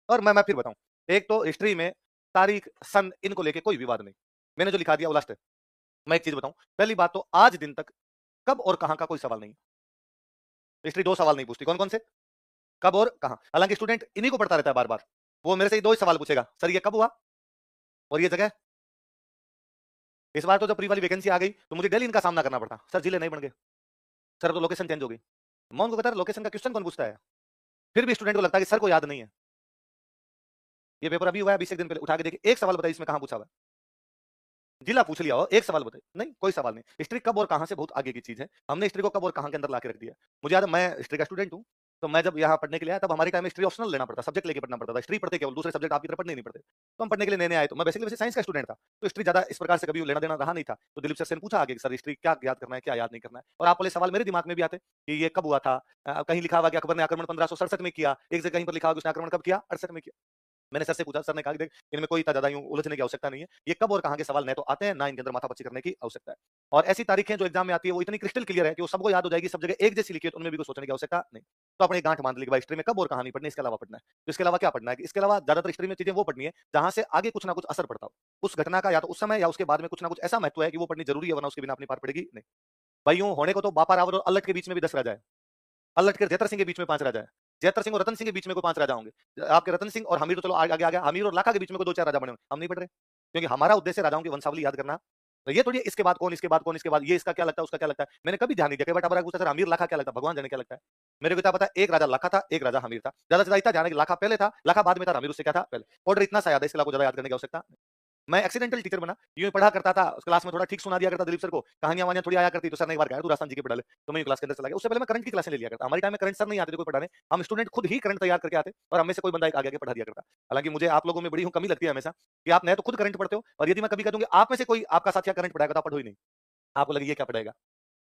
और मैं फिर बताऊं, एक तो हिस्ट्री में तारीख, सन, इनको लेके कोई विवाद नहीं। मैंने जो लिखा दिया वो लास्ट है। मैं एक चीज बताऊं, पहली बात तो आज दिन तक कब और कहां का कोई सवाल नहीं। हिस्ट्री दो सवाल नहीं पूछती। कौन कौन से? कब और कहां। हालांकि स्टूडेंट इन्हीं को पढ़ता रहता है बार बार। वो मेरे से दो ही सवाल पूछेगा, सर ये कब हुआ और ये जगह। इस बार तो जब प्री वाली वैकेंसी आ गई तो मुझे डेली इनका सामना करना पड़ता, सर जिले नहीं बन गए, सर तो लोकेशन चेंज हो गई। मैं उनको बता रहा लोकेशन का क्वेश्चन कौन पूछता है। फिर भी स्टूडेंट को लगता है कि सर को याद नहीं है। ये पेपर अभी हुआ है 20 दिन पहले, उठा के देखिए, एक सवाल बताइए इसमें कहां पूछा हुआ है। जिला पूछ लिया हो, एक सवाल बताइए, नहीं कोई सवाल नहीं। हिस्ट्री कब और कहां से बहुत आगे की चीज है। हमने हिस्ट्री को कब और कहां के अंदर ला के रख दिया। मुझे याद है, मैं हिस्ट्री का स्टूडेंट हूं, तो मैं जब यहाँ पढ़ने के लिए आया तब हमारे टाइम में हिस्ट्री ऑप्शनल लेना पड़ता, सब्जेक्ट लेके पढ़ना पड़ता था। हिस्ट्री पढ़ते केवल, दूसरे सब्जेक्ट आप की तरह पढ़ने नहीं पड़ते। तो हम पढ़ने के लिए नए नए आए, तो मैं बेसिकली वैसे साइंस का स्टूडेंट था, तो हिस्ट्री ज्यादा इस प्रकार से कभी लेना देना रहा नहीं था। तो दिलीप सर से पूछा आगे, सर हिस्ट्री क्या याद करना है, क्या याद नहीं करना है। और आप वाले सवाल मेरे दिमाग में भी आते कि ये कब हुआ था। कहीं लिखा हुआ कि अकबर ने आक्रमण 1567 में किया, एक जगह कहीं पर लिखा हुआ उसने आक्रमण कब किया, 68 में किया। मैंने सर से पूछा, सर ने कहा कि देख इनमें कोई इतना ज्यादा यूं उलझने की आवश्यकता नहीं है, ये कब और कहां के सवाल न तो आते हैं ना इनके अंदर माथापच्ची करने की आवश्यकता है। और ऐसी तारीखें जो एग्जाम में आती है वो इतनी क्रिस्टल क्लियर है कि वो सबको याद हो जाएगी, सब जगह एक जैसी लिखी है, तो उनमें भी कुछ सोचने की आवश्यकता नहीं। तो अपने गांठ बांध ली कि भाई हिस्ट्री में कब और कहां नहीं पढ़नी, इसके अलावा पढ़ना है। तो इसके अलावा क्या पढ़ना है, इसके अलावा ज्यादातर हिस्ट्री में चीजें वो पढ़नी है जहां से आगे कुछ ना कुछ असर पड़ता हो उस घटना का, या तो उस समय या उसके बाद में कुछ ना कुछ ऐसा महत्व है कि वो पढ़नी जरूरी है, वरना उसके बिना अपनी पार पड़ेगी नहीं। भाई यूं होने को तो बापा रावल और अल्लट के बीच में भी 10 राजा है, अल्लट के जयतर सिंह के बीच में 5 राजा है, जयतर सिंह और रतन सिंह के बीच में कोई 5 राजा होंगे, आपके रतन सिंह और हमीर तो चलो आगे आ गया, हमीर और लाखा के बीच में कोई 2-4 राजा बने होंगे, हम नहीं पढ़ रहे क्योंकि हमारा उद्देश्य राजाओं की वंशावली याद करना। तो ये थोड़ी इसके बाद कौन, इसके बाद कौन, इसके बाद ये, इसका क्या लगता है, उसका क्या लगता है, मैंने कभी ध्यान नहीं दिया। कई बार टपरा पूछता, सर हमीर लाखा क्या लगता है, भगवान जाने क्या लगता है। मेरे को इतना पता है, एक राजा लाखा था, एक राजा हमीर था, ज्यादा से ज्यादा इतना ध्यान है कि लाखा पहले था, लाखा बाद में था, हमीर उससे क्या था पहले। ऑर्डर इतना सा याद है, इसके अलावा ज्यादा याद करने की आवश्यकता। मैं एक्सीडेंटल टीचर बना, यूं ही पढ़ा करता था, उस क्लास में थोड़ा ठीक सुना दिया करता दिलीप सर को, कहानियां वानियां थोड़ी आया करती, तो सर ने एक बार कहा तू राजस्थान जी के पढ़ा ले, तो मैं क्लास के अंदर चला गया। उससे पहले मैं करंट की क्लासें ले लिया करता। हमारे टाइम में करंट सर नहीं आते थे कोई पढ़ाने, हम स्टूडेंट खुद ही करंट तैयार करके आते और हम में से कोई बंदा एक आगे आके पढ़ा दिया करता। हालांकि मुझे आप लोगों में बड़ी कमी लगती है हमेशा कि आप न तो खुद करंट पढ़ते हो, और यदि मैं कभी कह दूंगी आप में से कोई आपका साथी करंट पढ़ाएगा तो आप पढ़ो ही नहीं, आपको लगे ये क्या पढ़ेगा।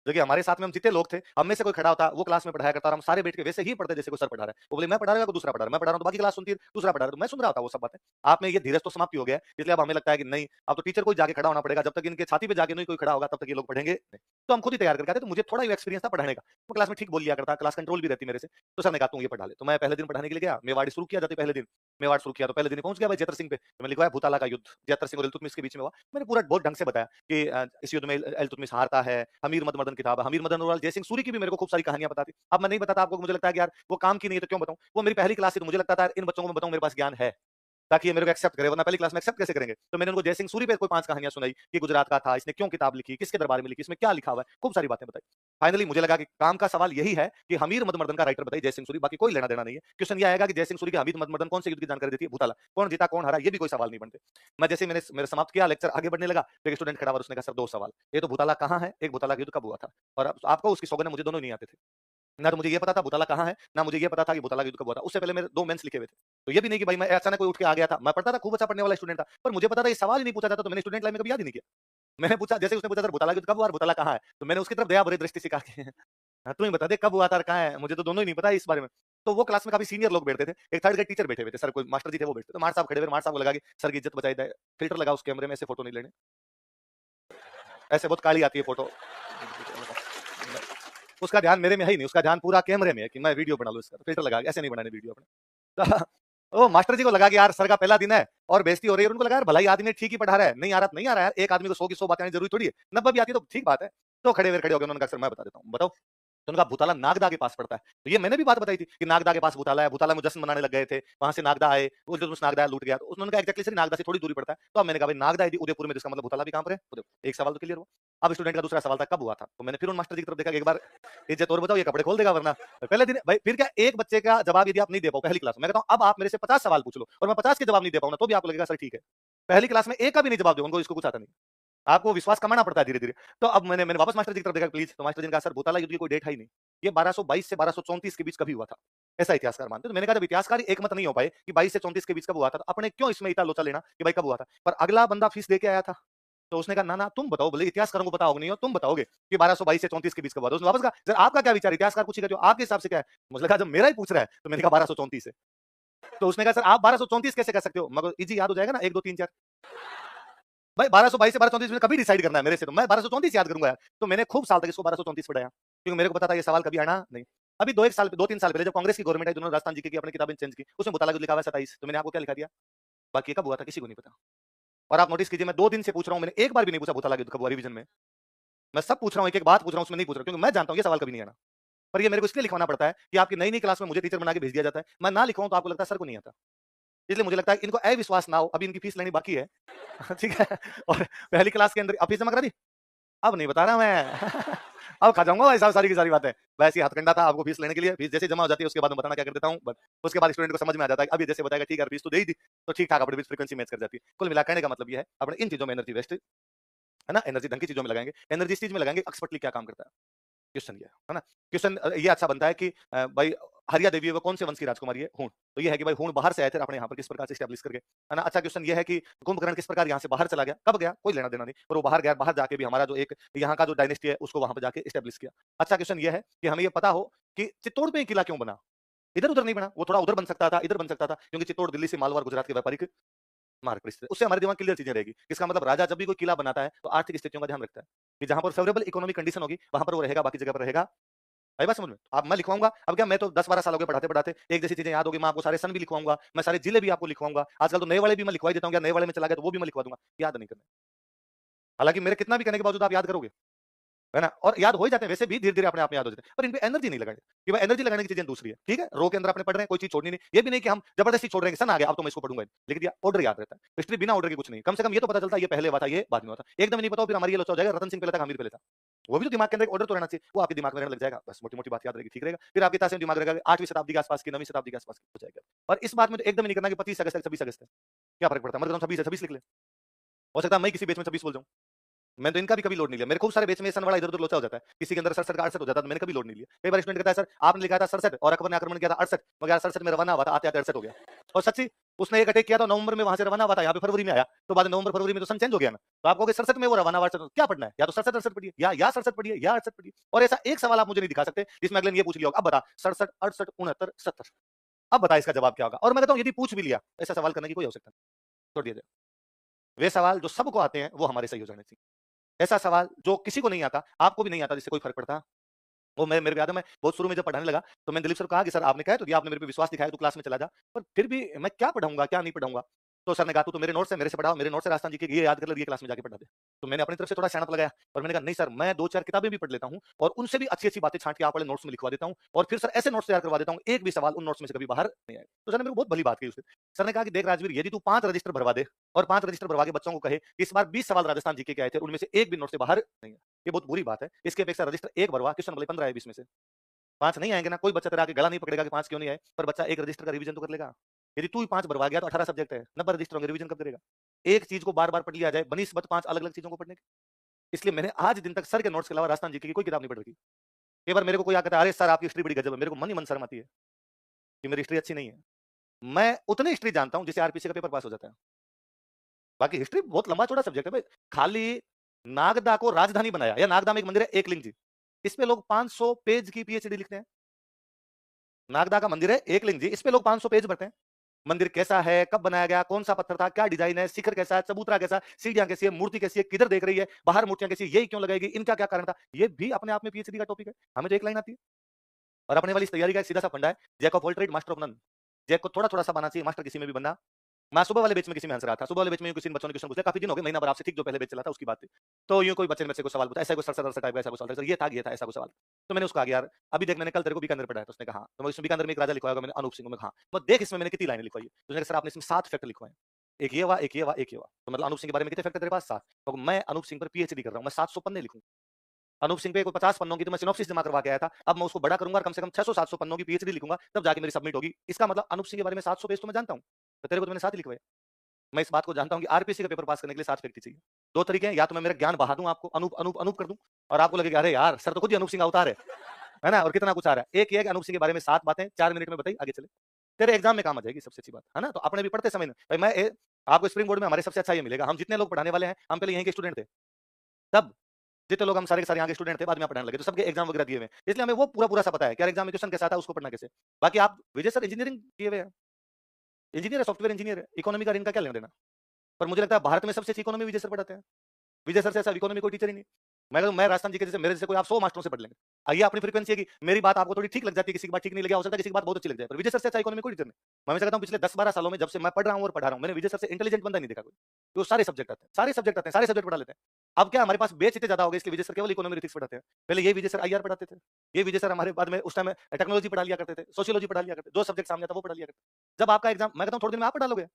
देखिए हमारे साथ में हम जितने लोग थे, हम में से कोई खड़ा होता, वो क्लास में पढ़ाया करता और हम सारे बैठ के वैसे ही पढ़ते जैसे कोई सर पढ़ा रहा है। वो बोले मैं पढ़ा रहा हूं, कोई दूसरा पढ़ा रहा है, मैं पढ़ा रहा हूं तो बाकी क्लास सुनती है, दूसरा पढ़ा रहा है तो मैं सुन रहा था वो सब बातें। आप में ये धीरज तो समाप्ति हो गया है, इसलिए अब हमें लगता है कि नहीं, अब तो टीचर को ही जाके खड़ा होना पड़ेगा, जब तक इनके छाती पे जाके नहीं कोई खड़ा होगा तब तक ये लोग पढ़ेंगे नहीं। तो हम खुद ही तैयार करके आते, तो मुझे थोड़ा एक्सपीरियंस था पढ़ाने का। मैं क्लास में ठीक बोल लिया करता, क्लास कंट्रोल भी रहती मेरे से। तो सर ने कहा तू ये पढ़ा ले, तो मैं पहले दिन पढ़ाने के लिए गया, मेवाड़ शुरू किया, जाते पहले दिन मेवाड़ शुरू किया तो पहले दिन ही पहुंच गया भाई जयतर सिंह पे। तो मैंने लिखवाया भूताला का युद्ध, जयतर सिंह और इल्तुतमिश के बीच में हुआ। मैंने पूरा बहुत ढंग से बताया कि इस युद्ध में इल्तुतमिश हारता है, हमीर मद मदन किताब है, हमीर मदन और जय सिंह सूरी की भी मेरे को खूब सारी कहानियां पता थी। अब मैं नहीं बताता आपको, मुझे लगता है कि यार वो काम की नहीं है तो क्यों बताऊं। वो मेरी पहली क्लास थी तो मुझे लगता था इन बच्चों को मैं बताऊं मेरे पास ज्ञान है, ताकि ये मेरे को एक्सेप्ट करे, वरना पहली क्लास में एक्सेप्ट कैसे करेंगे। तो मैंने उनको जय सिंह सूरी पे कोई 5 कहानियां सुनाई कि गुजरात का था, इसने क्यों किताब लिखी, किसके दरबार में लिखी, इसमें क्या लिखा हुआ है, खूब सारी बातें बताई। फाइनली मुझे लगा कि काम का सवाल यही है कि हमीर मदमर्दन का राइटर बताइए जय सिंह सूरी, बाकी कोई लेना देना नहीं है। क्वेश्चन ये आएगा कि जय सिंह सूरी के हमीर मदमर्दन कौन से युद्ध की जानकारी देती है, भूताला, कौन जीता कौन हारा, ये भी कोई सवाल नहीं बनते। मैं जैसे मैंने मेरे समाप्त किया लेक्चर, आगे बढ़ने लगा तो एक स्टूडेंट खड़ा हुआ, उसने कहा सर 2 सवाल, ये तो भूताला कहाँ है, एक भूताला का युद्ध कब हुआ था। और आपको उसकी सौगंध है, मुझे दोनों नहीं आते थे। ना तो मुझे ये पता था भूताला कहाँ है, ना मुझे ये पता था कि भूताला का युद्ध कब हुआ था। उससे पहले मेरे 2 मेंस लिखे हुए थे। तो ये भी नहीं कि भाई मैं अचानक कोई उठ के आ गया था। मैं पढ़ता था, खूब अच्छा पढ़ने वाला स्टूडेंट था, पर मुझे पता था ये सवाल ही नहीं पूछा जाता, तो मैंने स्टूडेंट लाइफ में कभी याद ही नहीं किया। मैंने पूछा, जैसे उसने पूछा सर भूताला का युद्ध कब हुआ और भूताला कहाँ है, तो मैंने उसकी तरफ दया भरी दृष्टि से कहा कि हाँ, तू ही बता दे कब हुआ था और कहाँ है, मुझे तो दोनों ही नहीं पता है इस बारे में। तो वो क्लास में काफी सीनियर लोग बैठते थे, एक थर्ड ग्रेड टीचर बैठे हुए थे, सर कोई मास्टर जी थे वो बैठते थे, तो मार साहब खड़े हुए, मार साहब को लगा कि सर की इज्जत बचाई जाए, फिल्टर लगा उस कैमरे में, ऐसे फोटो नहीं लेने, ऐसे बहुत काली आती है फोटो। उसका ध्यान मेरे में है ही नहीं, उसका ध्यान पूरा कैमरे में है कि मैं वीडियो बना लूं इसका, तो फिल्टर लगा ऐसे नहीं बनाने वीडियो अपने। तो मास्टर जी को लगा कि यार सर का पहला दिन है और बेइज्जती हो रही है, और उनको लगा यार भलाई आदमी ठीक ही पढ़ा रहा है, नहीं आ रहा तो नहीं आ रहा है, एक आदमी को 100 की 100 बातें आनी जरूरी थोड़ी है, 90 भी आती है तो ठीक बात है। तो खड़े हो गए, उन्होंने कहा सर मैं बता देता हूँ, बताओ। तो उनका भूताला नागदा के पास पड़ता है। तो ये मैंने भी बात बताई थी कि नागदा के पास भूताला है, भूताला में जश्न मनाने लग गए थे, वहां से नागदा आए, वो जो नागदा लूट गया, तो उन्होंने कहा एक्जेक्टली सर नागदा से थोड़ी दूरी पड़ता है। तो अब मैंने कहा भाई नागदा यदि उदयपुर में, जिसका मतलब भूताला भी कहां पर है, उदयपुर। एक सवाल तो क्लियर हुआ। अब स्टूडेंट का दूसरा सवाल था कब हुआ था, तो मैंने फिर उन मास्टर जी की तरफ देखा कि एक बार इज्जत और बताओ, ये कपड़े खोल देगा वरना। पहले दिन भाई फिर क्या, एक बच्चे का जवाब यदि आप नहीं दे पाओ पहली क्लास में, मैं कहता हूं अब आप मेरे से 50 सवाल पूछ लो और मैं 50 के जवाब नहीं दे पाऊंगा तो भी आपको लगेगा सर ठीक है। पहली क्लास में एक का भी नहीं जवाब दो, उनको इसको कुछ आता नहीं। आपको विश्वास कमाना पड़ता है धीरे-धीरे। तो अब मैंने मैंने वापस मास्टर जी की तरफ देखा प्लीज़, तो मास्टर जी ने कहा सर भूताला युद्ध की कोई डेट है ही नहीं। ये 1222 से 1234 के बीच कभी हुआ था। ऐसा इतिहासकार मानते हैं। तो मैंने कहा जब इतिहासकार ही एकमत नहीं हो पाए कि 22 से 34 के बीच कब हुआ था, तो अपने क्यों इसमें इतना लोचा लेना कि भाई कब हुआ था। पर अगला बंदा फीस दे के आया था। तो उसने कहा ना, ना तुम बताओ, बोले इतिहासकारों को पता होगा नहीं हो, तुम बताओगे कि 1222 से 34 के बीच कब हुआ था। उसने वापस कहा सर आपका क्या विचार है, इतिहासकार पूछेगा जो आपके हिसाब से क्या है। मुझे लगा जब मेरा ही पूछ रहा है, तो मैंने कहा 1234 है। तो उसने कहा सर आप 1234 कैसे कह सकते हो? मगर इजी याद हो जाएगा ना 1 2 3 4। भाई 1222 से 1234 में कभी डिसाइड करना है मेरे से, तो मैं 1234 याद करूंगा यार। तो मैंने खूब साल तक इसको 1234 पढ़ाया क्योंकि मेरे को पता था ये सवाल कभी आना नहीं। अभी 2-3 साल पहले जब कांग्रेस की गवर्नमेंट आई, जिन्होंने राजस्थान जीके की अपनी किताबें चेंज की, उसमें भूताला लिखा हुआ है 27, तो मैंने आपको क्या लिखा दिया? बाकी ये कब हुआ था किसी को नहीं पता। और आप नोटिस कीजिए, मैं 2 दिन से पूछ रहा हूं, मैंने एक बार भी नहीं पूछा भूताला युद्ध कब हुआ रिवीजन में। मैं सब पूछ रहा हूं, एक-एक बात पूछ रहा हूं, उसमें नहीं पूछ रहा, क्योंकि मैं जानता हूं ये सवाल कभी नहीं आना। पर ये मेरे को इसलिए लिखवाना पड़ता है कि आपकी नई-नई क्लास में मुझे टीचर बना के भेज दिया जाता है। मैं ना लिखवाऊं तो आपको लगता है सर को नहीं आता। इसलिए मुझे लगता है इनको अविश्वास ना हो, अभी इनकी फीस लेनी बाकी है। ठीक है? और पहली क्लास के अंदर अब फीस जमा करा दी? अब नहीं बता रहा मैं। अब खा जाऊँगा भाई साहब सारी की सारी बातें। वैसे ही हथकंडा था आपको फीस लेने के लिए, फीस जैसे जमा हो जाती है उसके बाद मैं बताना क्या कर देता हूँ, बस उसके बाद स्टूडेंट को समझ में आ जाता है कि अब ये जैसे बताएगा ठीक है फीस तो दे ही दी, तो ठीक-ठाक अपनी फ्रीक्वेंसी मैच कर जाती है। कुल मिला कहने का मतलब ये है, अपने इन चीज़ों में एनर्जी वेस्ट, है ना? एनर्जी ढंग की चीज़ों में लगाएँगे, एनर्जी इस चीज़ में लगाएँगे एक्सपर्टली क्या काम करता है। क्वेश्चन ये है ना? क्वेश्चन ये अच्छा बनता है कि भाई हरिया देवी है वो कौन से वंश की राजकुमारी है? हूण। तो ये है कि भाई हूण बाहर से आए थे अपने यहाँ पर किस प्रकार से एस्टैब्लिश करके, है ना? अच्छा क्वेश्चन ये है कि कुंभकर्ण किस प्रकार यहाँ से बाहर चला गया? कब गया? कोई लेना देना नहीं। और वो बाहर गया, बाहर जाके भी हमारा जो एक यहाँ का जो डायनेस्टी है उसको वहाँ पे जाके एस्टैब्लिश किया। अच्छा क्वेश्चन ये है कि हमें ये पता हो कि चित्तौड़ में ये किला क्यों बना? इधर-उधर नहीं बना, वो थोड़ा उधर बन सकता था, इधर बन सकता था, क्योंकि चित्तौड़ दिल्ली से मालवा और गुजरात के व्यापारिक मार्ग पर स्थित है। उससे हमारे दिमाग क्लियर चीजें रहेगी। इसका मतलब राजा जब भी कोई किला बनाता है तो आर्थिक स्थितियों का ध्यान रखता है कि जहां पर फेवरेबल इकोनॉमिक कंडीशन होगी वहां पर वो रहेगा, बाकी जगह पर रहेगा। आई बात समझ में? अब मैं लिखवाऊंगा, अब क्या मैं तो 10-12 साल हो गए पढ़ाते-पढ़ाते, एक जैसी चीजें याद होगी, मैं आपको सारे सन भी लिखवाऊंगा, मैं सारे जिले भी आपको लिखवाऊंगा। आजकल तो नए वाले भी मैं लिखवा ही देता हूँ, या नए वाले में चला गया तो वो भी मैं लिखवा दूंगा, याद नहीं करना। हालांकि मेरे कितना भी कहने के बावजूद आप याद करोगे, है ना? और याद हो ही जाते हैं वैसे भी, धीरे-धीरे अपने आप में याद हो जाते हैं। पर इन पे एनर्जी नहीं लगाएंगे कि भाई एनर्जी लगाने की चीज़ें दूसरी है, ठीक है? रो के अंदर अपने पढ़ रहे हैं, कोई चीज़ छोड़नी नहीं। ये भी नहीं कि हम जबरदस्ती छोड़ रहे हैं कि सन आ गया अब तो मैं इसको पढ़ूंगा ही। लिख दिया, ऑर्डर याद रहता है। हिस्ट्री बिना ऑर्डर के कुछ नहीं। कम से कम ये तो पता चलता है ये पहले हुआ था, ये बाद में हुआ था। एकदम ही नहीं पता हो फिर हमारी ये लोचा हो जाएगा, रतन सिंह पहले था, हमीर पहले था। वो भी तो दिमाग के अंदर एक ऑर्डर तो रहना चाहिए। वो आपके दिमाग में रहने लग जाएगा, बस मोटी-मोटी बात याद रहेगी, ठीक रहेगा। फिर आपके तासे में दिमाग रहेगा 8वीं शताब्दी के आसपास की, 9वीं शताब्दी के आसपास की हो जाएगा। और इस बात में तो एकदम ही नहीं करना कि 25 अगस्त है, 26 अगस्त है। क्या फ़र्क पड़ता है? मर गया तो 26 है, 26 लिख ले। हो सकता है मैं किसी बैच में 26 बोल जाऊँ। मैंने तो इनका भी कभी लोड नहीं लिया। मेरे खूब सारे बैच में सन वाला इधर-उधर लोचा हो जाता है। किसी के अंदर 67 का 68 हो जाता है, तो मैंने कभी लोड नहीं लिया। कई बार स्टूडेंट कहता है सर आपने लिखा था 67 और अकबर ने आक्रमण किया था 68, मैं कहा 67 में रवाना हुआ था, आते-आते 68 हो गया। और सच्ची उसने एक अटैक किया था नवंबर में, वहाँ से रवाना हुआ था, यहाँ पे फरवरी में आया। तो बाद में नवंबर फरवरी में तो सन चेंज हो गया ना। तो आप कहोगे 67 में वो रवाना हुआ, तो क्या पढ़ना है? या तो 67-68 पढ़िए, या 67 पढ़िए, या 68 पढ़िए। और ऐसा एक सवाल आप मुझे नहीं दिखा सकते जिसमें अगले ने ये पूछ लिया होगा, अब बता 67, 68, 69, 70, अब बता इसका जवाब क्या होगा? और मैं कहता हूँ यदि पूछ भी लिया, ऐसा सवाल करने की कोई आवश्यकता नहीं, छोड़ दिया जाए। वे सवाल जो सबको आते हैं, वो हमारे सही हो जाने चाहिए। ऐसा सवाल जो किसी को नहीं आता, आपको भी नहीं आता, जिससे कोई फ़र्क पड़ता? वो मैं मेरे को याद है, मैं बहुत शुरू में जब पढ़ाने लगा, तो मैंने दिलीप सर को कहा कि सर आपने कह तो दिया, आपने मेरे पे विश्वास दिखाया, तू क्लास में चला जा। पर फिर भी मैं क्या पढ़ाऊँगा, क्या नहीं पढ़ाऊँगा? तो सर ने कहा तू तो मेरे नोट्स से मेरे से पढ़ा, मेरे नोट्स से राजस्थान जी के ये याद कर ले, ये क्लास में जाके पढ़ा दे। तो मैंने अपनी तरफ से थोड़ा सियानत लगाया और मैंने कहा नहीं सर, मैं 2-4 किताबें भी पढ़ लेता हूँ और उनसे भी अच्छी-अच्छी बातें छाँट के आप वाले नोट्स में लिखवा देता हूँ और फिर सर ऐसे नोट्स तैयार करवा देता हूँ, एक भी सवाल उन नोट्स में से कभी बाहर नहीं आएगा। तो सर ने मेरे को बहुत भली बात कही उस दिन। सर ने कहा कि देख राजवीर, यदि तू 5 रजिस्टर भरवा दे और 5 रजिस्टर भरवा के बच्चों को कहे कि इस बार 20 सवाल राजस्थान जीके के आए थे, उनमें से एक भी नोट से बाहर नहीं है। ये बहुत बुरी बात है। इसकी अपेक्षा रजिस्टर 1 भरवा, क्वेश्चन भले 15 आए 20 में से। 5 नहीं आएँगे ना, कोई बच्चा तेरा आके गला नहीं पकड़ेगा कि 5 क्यों नहीं आए, पर बच्चा 1 रजिस्टर का रिवीजन तो कर लेगा। यदि तू ही 5 भरवा गया तो 18 सब्जेक्ट है, 90 रजिस्टर होंगे, रिवीजन कब करेगा? एक चीज़ को बार-बार पढ़ लिया जाए, बनिस्बत 5 अलग-अलग चीज़ों को पढ़ने की। इसलिए मैंने आज दिन तक सर के नोट्स के अलावा राजस्थान जीके की कोई किताब नहीं पढ़ रखी। कई बार मेरे को कोई आके कहता है, "अरे सर आपकी हिस्ट्री बड़ी गजब है।" मेरे को मन ही मन शर्म आती है कि मेरी हिस्ट्री अच्छी नहीं है। मैं उतनी हिस्ट्री जानता हूँ जिससे आरपीसी का पेपर पास हो जाता है। बाकी हिस्ट्री बहुत लंबा-चौड़ा सब्जेक्ट है भाई। खाली नागदा को राजधानी बनाया, या नागदा में एक मंदिर है एकलिंग जी। इस पे लोग 500 पेज की पीएचडी लिखते हैं। नागदा का मंदिर है एकलिंग जी, इस पे लोग 500 पेज भरते हैं। मंदिर कैसा है, कब बनाया गया, कौन सा पत्थर था, क्या डिजाइन है, शिखर कैसा है, चबूतरा कैसा है, सीढ़ियां कैसी है, मूर्ति कैसी है, किधर देख रही है, बाहर मूर्तियां कैसी है, यही क्यों लगाएगी, इनका क्या कारण था। ये भी अपने आप में पीएचडी का टॉपिक है। हमें तो एक लाइन आती है। और अपने वाली इस तैयारी का एक सीधा सा फंडा है, jack of all trade master of none. Jack को थोड़ा थोड़ा सा बनना चाहिए, मास्टर किसी में भी बनना। मैं सुबह वाले बैच में किसी में हंस रहा था, सुबह वाले बैच में यूं किसी ने बच्चों ने क्वेश्चन पूछा, काफी दिन हो गए, महीना भर आपसे, ठीक जो पहले बैच चला था उसकी बात थी। तो यूं कोई बच्चे ने मेरे से कोई सवाल पूछा, ऐसा कोई सड़सठ टाइप का ऐसा कोई सवाल था, सर ये था ऐसा कोई सवाल। तो मैंने उसको कहा कि यार अभी देख, मैंने कल तेरे को बीकानेर पढ़ाया, तो उसने कहा हाँ। तो मैं इसमें बीकानेर में एक राजा लिखवाया होगा मैंने, अनूप सिंह। मैं कहा हाँ। तो देख इसमें मैंने कितनी लाइनें लिखवाई है। तो उसने कहा सर आपने इसमें 7 फैक्ट लिखवाए हैं। एक ये हुआ, एक ये हुआ, एक ये हुआ। तो मतलब अनूप सिंह के बारे में कितने फैक्ट है तेरे पास? 7। तो मैं अनूप सिंह पर पीएचडी कर रहा हूँ, मैं 700 पन्ने लिखूं। अनूप सिंह पे कोई 50 पन्नों की तो मैं सिनॉप्सिस जमा करवा के आया था। अब मैं उसको बड़ा करूंगा और कम से कम 600-700 पन्नों की पीएचडी लिखूंगा, तब जाके मेरी सबमिट होगी। इसका मतलब अनूप सिंह के बारे में 700 पेज तो मैं जानता हूं। तो तेरे को तो मैंने 7 ही लिखवाए। मैं इस बात को जानता हूं कि आरपीसी का पेपर पास करने के लिए 7 व्यक्ति चाहिए। 2 तरीके हैं, या तो मैं मेरा ज्ञान बहा दूं आपको, अनूप अनूप अनूप कर दूं और आपको लगेगा अरे यार सर तो खुद ही अनूप सिंह का अवतार है ना? और कितना कुछ आ रहा है। एक ये है कि अनूप सिंह के बारे में 7 बातें 4 मिनट में बताई, आगे चले। तेरे एग्जाम में काम आ जाएगी, सबसे अच्छी बात, है ना? तो अपने भी पढ़ते समय ना भाई आपको स्प्रिंग बोर्ड में हमारे सबसे अच्छा ये मिलेगा, हम जितने लोग पढ़ाने वाले हैं, हम पहले यहीं के स्टूडेंट थे। तब जितने लोग हम सारे के सारे यहाँ के स्टूडेंट थे, बाद में यहाँ पढ़ाने लगे, तो सबके एग्जाम वगैरह दिए हुए हैं। इसलिए हमें वो पूरा-पूरा सा पता है कि यार एग्जाम में क्वेश्चन कैसा आता है, उसको पढ़ना कैसे। बाकी आप विजय सर इंजीनियरिंग किए हुए हैं, इंजीनियर है, सॉफ्टवेयर इंजीनियर है, इकोनॉमी का इनका क्या लेना-देना? पर मुझे लगता है भारत में सबसे अच्छी इकोनॉमी विजय सर पढ़ाते हैं। विजय सर से ऐसा इकोनॉमी कोई टीचर ही नहीं। मैं राजस्थान जी के जैसे मेरे जैसे कोई आप 100 मास्टरों से पढ़ लेंगे। आइए अपनी फ्रीक्वेंसी है कि मेरी बात आपको थोड़ी ठीक लग जाती है, किसी की बात ठीक नहीं लगी, हो सकता है किसी की बात बहुत अच्छी लग जाए, पर विजय सर से अच्छा इकोनॉमी कोई टीचर नहीं। मैं हमेशा कहता हूँ पिछले 10-12 सालों में जब से मैं पढ़ रहा हूँ और पढ़ा रहा हूँ, मैंने विजय सर से इंटेलिजेंट बंदा नहीं देखा कोई। वो सारे सब्जेक्ट आते हैं, सारे सब्जेक्ट आते हैं, सारे सब्जेक्ट पढ़ा लेते हैं। अब क्या हमारे पास बेच इतने ज्यादा हो गए, इसलिए विजय सर केवल इकोनॉमी एथिक्स पढ़ाते हैं। पहले ये विजय सर आईआर पढ़ाते थे, ये विजय सर हमारे बाद में उस टाइम टेक्नोलॉजी पढ़ा लिया करते थे, सोशियोलॉजी पढ़ा लिया करते, जो सब्जेक्ट सामने आता वो पढ़ा लिया करते। जब आपका एग्जाम, मैं कहता हूँ थोड़े दिन में आप पढ़ा लोगे।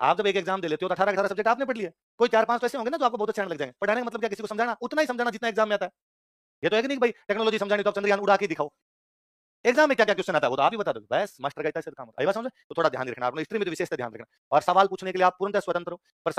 आप जब एक एग्जाम दे लेते हो तो 18 सब्जेक्ट आपने पढ़ लिए, कोई 4-5 तो ऐसे होंगे ना जो आपको बहुत अच्छे लग जाएंगे। पढ़ाने का मतलब क्या, किसी को समझाना उतना ही समझाना जितना एग्जाम में आता है। ये तो है कि नहीं भाई टेक्नोलॉजी समझानी तो आप चंद्रयान उड़ा के दिखाओ। एग्जाम में क्या-क्या क्वेश्चन आता है वो तो आप ही बता दो। बस मास्टर का इतना से काम होता है। ये बात समझे? तो थोड़ा ध्यान रखना, आपने हिस्ट्री में तो विशेष ध्यान रखना और सवाल पूछने के लिए आप पूर्णतः स्वतंत्र हो, पर सवाल